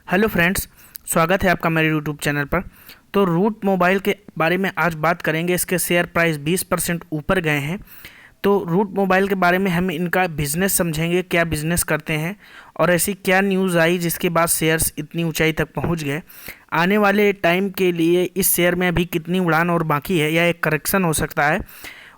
Hello friends, स्वागत है आपका मेरे यूट्यूब चैनल पर। तो रूट मोबाइल के बारे में आज बात करेंगे। इसके शेयर प्राइस 20% ऊपर गए हैं। तो रूट मोबाइल के बारे में हम इनका बिजनेस समझेंगे, क्या बिजनेस करते हैं और ऐसी क्या न्यूज़ आई जिसके बाद शेयर्स इतनी ऊंचाई तक पहुंच गए। आने वाले टाइम के लिए इस शेयर में अभी कितनी उड़ान और बाकी है या एक करेक्शन हो सकता है।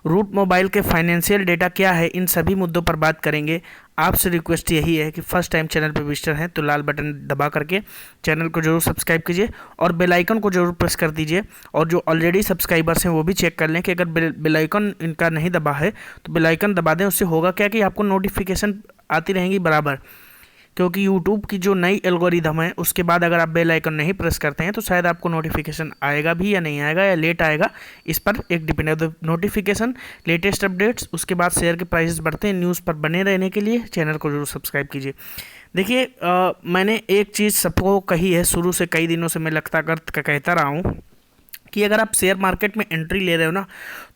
रूट मोबाइल के फाइनेंशियल डेटा क्या है, इन सभी मुद्दों पर बात करेंगे। आपसे रिक्वेस्ट यही है कि फर्स्ट टाइम चैनल पर विजिटर हैं तो लाल बटन दबा करके चैनल को जरूर सब्सक्राइब कीजिए और बेल आइकन को जरूर प्रेस कर दीजिए। और जो ऑलरेडी सब्सक्राइबर्स हैं वो भी चेक कर लें कि अगर बेल आइकन इनका नहीं दबा है तो बेल आइकन दबा दें। उससे होगा क्या कि आपको नोटिफिकेशन आती रहेंगी बराबर, क्योंकि यूट्यूब की जो नई एल्गोरिदम है उसके बाद अगर आप बेल आइकन नहीं प्रेस करते हैं तो शायद आपको नोटिफिकेशन आएगा भी या नहीं आएगा या लेट आएगा। इस पर एक डिपेंड है नोटिफिकेशन, लेटेस्ट अपडेट्स, उसके बाद शेयर के प्राइसेस बढ़ते हैं। न्यूज़ पर बने रहने के लिए चैनल को जरूर सब्सक्राइब कीजिए। देखिए, मैंने एक चीज़ सबको कही है, शुरू से कई दिनों से मैं लगता कर कहता रहा हूँ कि अगर आप शेयर मार्केट में एंट्री ले रहे हो ना,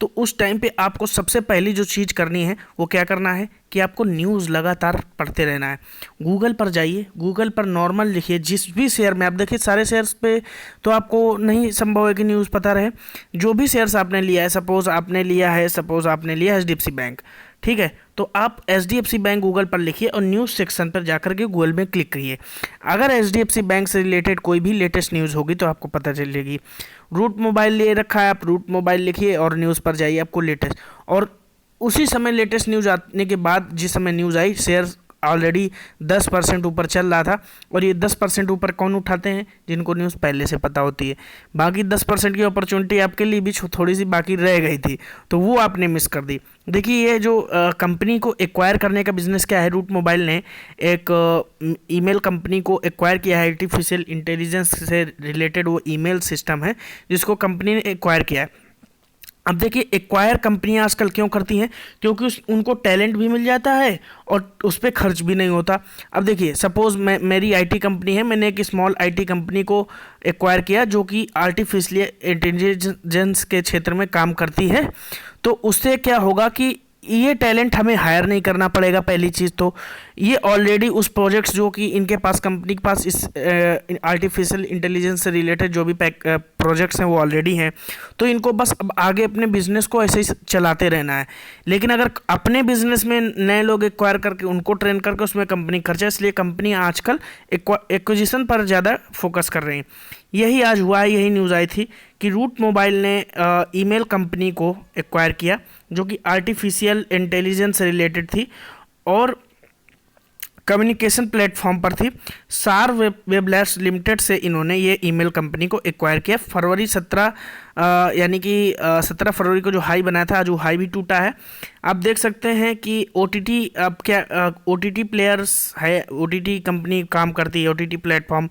तो उस टाइम पे आपको सबसे पहली जो चीज़ करनी है वो क्या करना है कि आपको न्यूज़ लगातार पढ़ते रहना है। गूगल पर जाइए, गूगल पर नॉर्मल लिखिए, जिस भी शेयर में आप देखिए, सारे शेयर्स पे तो आपको नहीं संभव है कि न्यूज़ पता रहे। जो भी शेयर्स आपने लिया है, सपोज़ आपने लिया है HDFC बैंक, ठीक है, तो आप HDFC बैंक गूगल पर लिखिए और न्यूज़ सेक्शन पर जाकर के गूगल में क्लिक करिए। अगर HDFC बैंक से रिलेटेड कोई भी लेटेस्ट न्यूज़ होगी तो आपको पता चलेगी। रूट मोबाइल ले रखा है, आप रूट मोबाइल लिखिए और न्यूज़ पर जाइए, आपको लेटेस्ट, और उसी समय लेटेस्ट न्यूज़ आने के बाद जिस समय न्यूज़ आई, शेयर ऑलरेडी 10% ऊपर चल रहा था। और ये 10% ऊपर कौन उठाते हैं? जिनको न्यूज़ पहले से पता होती है। बाकी 10% की अपॉर्चुनिटी आपके लिए भी थोड़ी सी बाकी रह गई थी, तो वो आपने मिस कर दी। देखिए, ये जो कंपनी को एक्वायर करने का बिजनेस क्या है, रूट मोबाइल ने एक ईमेल कंपनी को एक्वायर किया है। आर्टिफिशियल इंटेलिजेंस से रिलेटेड वो ईमेल सिस्टम है जिसको कंपनी ने एक्वायर किया है। अब देखिए, एक्वायर कंपनियां आजकल क्यों करती हैं? क्योंकि उनको टैलेंट भी मिल जाता है और उस पर खर्च भी नहीं होता। अब देखिए, सपोज मेरी आईटी कंपनी है, मैंने एक स्मॉल आईटी कंपनी को एक्वायर किया जो कि आर्टिफिशियल इंटेलिजेंस के क्षेत्र में काम करती है। तो उससे क्या होगा कि ये टैलेंट हमें हायर नहीं करना पड़ेगा। पहली चीज़ तो ये ऑलरेडी उस प्रोजेक्ट्स जो कि इनके पास, कंपनी के पास इस आर्टिफिशियल इंटेलिजेंस से रिलेटेड जो भी प्रोजेक्ट्स हैं वो ऑलरेडी हैं। तो इनको बस अब आगे अपने बिजनेस को ऐसे ही चलाते रहना है। लेकिन अगर अपने बिजनेस में नए लोग एक्वायर करके उनको ट्रेन करके उसमें कंपनी खर्चा, इसलिए कंपनी आजकल एक्विजिशन पर ज़्यादा फोकस कर रही हैं। यही आज हुआ है, यही न्यूज़ आई थी कि रूट मोबाइल ने ईमेल कंपनी को एक्वायर किया जो कि आर्टिफिशियल इंटेलिजेंस से रिलेटेड थी और कम्युनिकेशन प्लेटफॉर्म पर थी। सार वेब लैब्स लिमिटेड से इन्होंने ये ईमेल कंपनी को एक्वायर किया फरवरी 17, यानी कि 17 फरवरी को जो हाई बनाया था, आज वो हाई भी टूटा है। आप देख सकते हैं कि OTT, अब क्या OTT प्लेयर्स है, OTT कंपनी काम करती है, OTT प्लेटफॉर्म।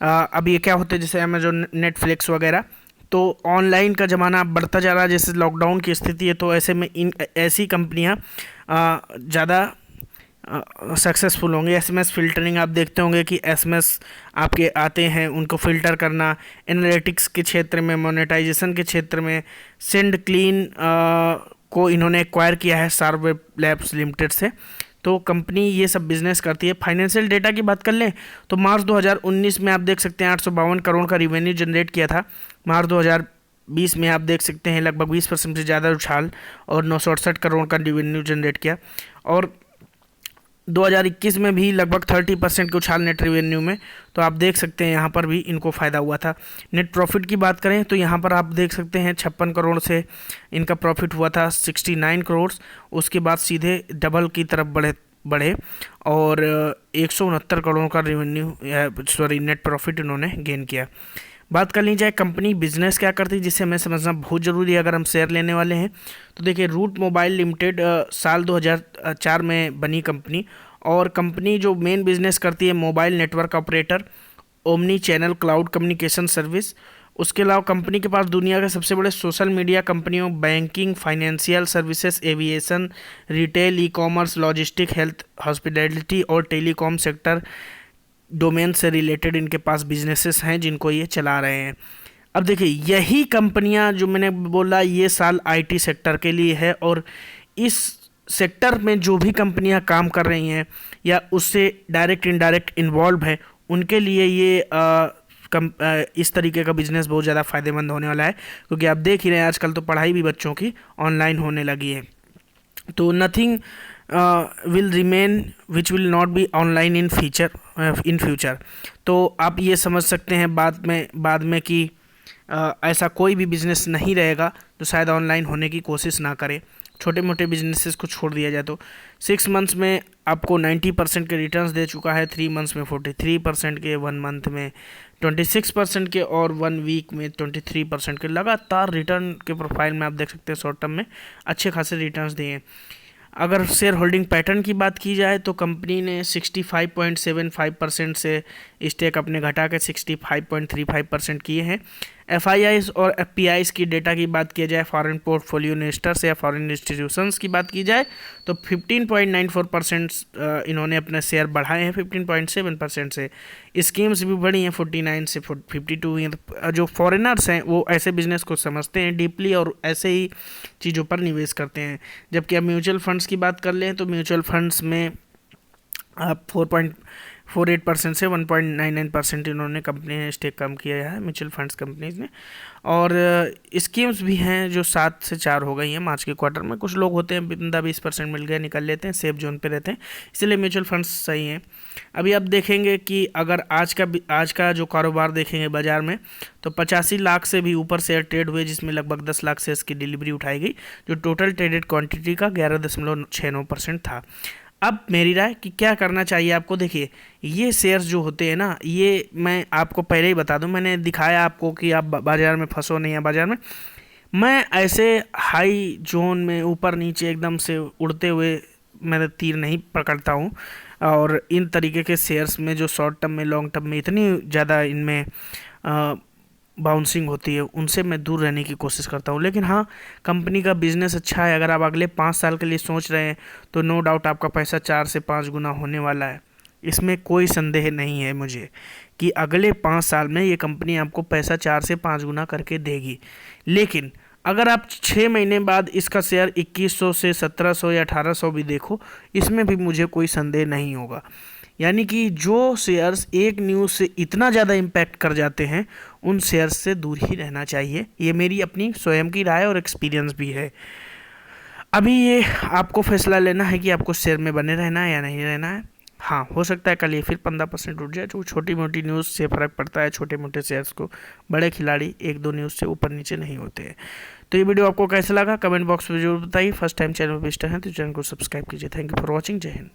अब ये क्या होते हैं, जैसे अमेजोन, नेटफ्लिक्स वगैरह। तो ऑनलाइन का ज़माना बढ़ता जा रहा है, जैसे लॉकडाउन की स्थिति है, तो ऐसे में ऐसी कंपनियां ज़्यादा सक्सेसफुल होंगे। SMS फिल्टरिंग, आप देखते होंगे कि SMS आपके आते हैं, उनको फ़िल्टर करना, एनालिटिक्स के क्षेत्र में, मोनेटाइजेशन के क्षेत्र में। सेंड क्लीन को इन्होंने एक्वायर किया है सार वेब लैब्स लिमिटेड से। तो कंपनी ये सब बिजनेस करती है। फाइनेंशियल डेटा की बात कर लें तो मार्च 2019 में आप देख सकते हैं 852 करोड़ का रिवेन्यू जनरेट किया था। मार्च 2020 में आप देख सकते हैं लगभग 20% से ज़्यादा उछाल और 968 करोड़ का रिवेन्यू जनरेट किया। और 2021 में भी लगभग 30% के उछाल नेट रेवेन्यू में। तो आप देख सकते हैं यहाँ पर भी इनको फ़ायदा हुआ था। नेट प्रॉफिट की बात करें तो यहाँ पर आप देख सकते हैं 56 करोड़ से इनका प्रॉफिट हुआ था 69 करोड़। उसके बाद सीधे डबल की तरफ बढ़े और 169 करोड़ का रेवेन्यू नेट प्रॉफिट इन्होंने गेन किया। बात कर ली जाए कंपनी बिजनेस क्या करती है, जिससे हमें समझना बहुत ज़रूरी है अगर हम शेयर लेने वाले हैं। तो देखिए, रूट मोबाइल लिमिटेड साल 2004 में बनी कंपनी, और कंपनी जो मेन बिजनेस करती है mobile network operator, omni channel cloud communication service. उसके अलावा कंपनी के पास दुनिया के सबसे बड़े सोशल मीडिया कंपनियों, banking, financial services, aviation, retail, e-commerce, logistic, health, hospitality और टेलीकॉम सेक्टर डोमेन से रिलेटेड इनके पास बिजनेसेस हैं जिनको ये चला रहे हैं। अब देखिए, यही कंपनियां जो मैंने बोला ये साल आईटी सेक्टर के लिए है, और इस सेक्टर में जो भी कंपनियां काम कर रही हैं या उससे डायरेक्ट इनडायरेक्ट इन्वॉल्व है उनके लिए ये इस तरीके का बिजनेस बहुत ज़्यादा फायदेमंद होने वाला है, क्योंकि आप देख ही रहे हैं आजकल तो पढ़ाई भी बच्चों की ऑनलाइन होने लगी है। तो nothing will remain which will not be online in future. तो आप ये समझ सकते हैं बाद में कि ऐसा कोई भी बिजनेस नहीं रहेगा जो शायद ऑनलाइन होने की कोशिश ना करे। छोटे मोटे बिजनेसेस को छोड़ दिया जाए तो 6 मंथ्स में आपको 90% के रिटर्न्स दे चुका है, 3 मंथ्स में 43% के, 1 मंथ में 26% के और 1 वीक में 23% के लगातार रिटर्न के प्रोफाइल में आप देख सकते हैं शॉर्ट टर्म में अच्छे खासे रिटर्न्स दिए हैं। अगर शेयर होल्डिंग पैटर्न की बात की जाए तो कंपनी ने 65.75% से स्टेक अपने घटा के 65.35% किए हैं। FIIs और FPIs की डेटा की बात की जाए, फॉरेन पोर्टफोलियो इन्वेस्टर्स या फॉरेन इंस्टीट्यूशंस की बात की जाए तो 15.94% इन्होंने अपने शेयर बढ़ाए हैं 15.7% से। स्कीम्स भी बढ़ी हैं 49 से 52 हुई हैं। जो फॉरेनर्स हैं वो ऐसे बिजनेस को समझते हैं डीपली और ऐसे ही चीज़ों पर निवेश करते हैं। जबकि अब म्यूचुअल फंड्स की बात कर लें तो म्यूचुअल फंड्स में आप 4.48% से 1.99% इन्होंने कंपनी ने स्टेक कम किया है म्यूचुअल फंड्स कंपनीज ने। और स्कीम्स भी हैं जो 7 से 4 हो गई हैं मार्च के क्वार्टर में। कुछ लोग होते हैं 15-20% मिल गए निकल लेते हैं, सेफ जोन पे रहते हैं, इसलिए म्यूचुअल फंड्स सही हैं। अभी आप देखेंगे कि अगर आज का जो कारोबार देखेंगे बाजार में तो 85 लाख से भी ऊपर शेयर ट्रेड हुए, जिसमें लगभग 10 लाख शेयर्स की डिलीवरी उठाई गई, जो टोटल ट्रेडेड क्वांटिटी का 11.69% था। अब मेरी राय कि क्या करना चाहिए आपको, देखिए ये शेयर्स जो होते हैं ना, ये मैं आपको पहले ही बता दूं, मैंने दिखाया आपको कि आप बाज़ार में फंसो नहीं है। बाज़ार में मैं ऐसे हाई जोन में ऊपर नीचे एकदम से उड़ते हुए मैं तीर नहीं पकड़ता हूँ, और इन तरीके के शेयर्स में जो शॉर्ट टर्म में लॉन्ग टर्म में इतनी ज़्यादा इनमें बाउंसिंग होती है उनसे मैं दूर रहने की कोशिश करता हूँ। लेकिन हाँ, कंपनी का बिजनेस अच्छा है, अगर आप अगले 5 साल के लिए सोच रहे हैं तो नो डाउट आपका पैसा 4 से 5 गुना होने वाला है। इसमें कोई संदेह नहीं है मुझे कि अगले 5 साल में ये कंपनी आपको पैसा 4 से 5 गुना करके देगी। लेकिन अगर आप 6 महीने बाद इसका शेयर 2100 से 1700 या 1800 भी देखो, इसमें भी मुझे कोई संदेह नहीं होगा। यानी कि जो शेयर्स एक न्यूज़ से इतना ज़्यादा इम्पैक्ट कर जाते हैं उन शेयर्स से दूर ही रहना चाहिए। ये मेरी अपनी स्वयं की राय और एक्सपीरियंस भी है। अभी ये आपको फैसला लेना है कि आपको शेयर में बने रहना है या नहीं रहना है। हाँ, हो सकता है कल ये फिर 15% उठ जाए, जो छोटी मोटी न्यूज़ से फ़र्क पड़ता है छोटे मोटे शेयर्स को, बड़े खिलाड़ी 1-2 न्यूज़ से ऊपर नीचे नहीं होते हैं। तो ये वीडियो आपको कैसा लगा कमेंट बॉक्स में जरूर बताइए। फर्स्ट टाइम चैनल पर विजिटर हैं तो चैनल को सब्सक्राइब कीजिए। Thank you for watching. जय हिंद।